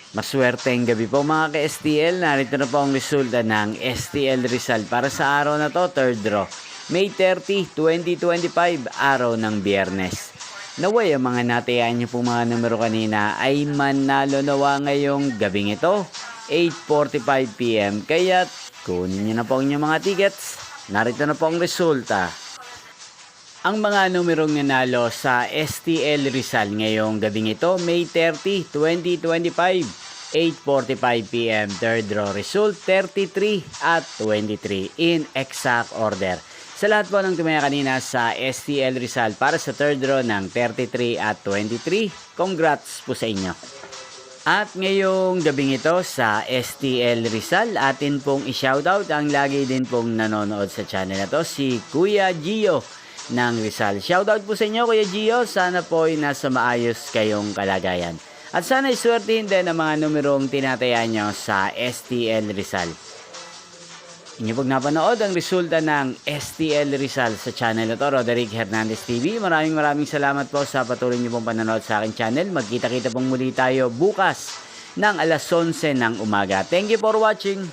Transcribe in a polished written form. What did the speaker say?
Maswerteng gabi po mga ka-STL. Narito na po ang resulta ng STL Rizal para sa araw na to, third draw. May 30, 2025, araw ng Biyernes. Naway ang mga natayaan niyo po mga numero kanina ay manalo nawa ngayong gabing ito, 8:45 PM. Kaya kunin niyo na po ang inyong mga tickets. Narito na po ang resulta. Ang mga numerong nanalo sa STL Rizal ngayong gabing ito, May 30, 2025, 8:45 PM, third draw result, 33 at 23 in exact order. Sa lahat po ng tumaya kanina sa STL Rizal para sa third draw ng 33 at 23, congrats po sa inyo. At ngayong gabing ito sa STL Rizal, atin pong i-shoutout ang lagi din pong nanonood sa channel na to, si Kuya Gio ng Rizal. Shoutout po sa inyo Kuya Gio, sana po ay nasa maayos kayong kalagayan. At sana iswertihin din ang mga numerong tinatayaan nyo sa STL Rizal. Inyo pag napanood ang resulta ng STL Rizal sa channel na to, Roderick Hernandez TV. Maraming salamat po sa patuloy nyo pong panonood sa aking channel. Magkita-kita pong muli tayo bukas ng alas 11 ng umaga. Thank you for watching.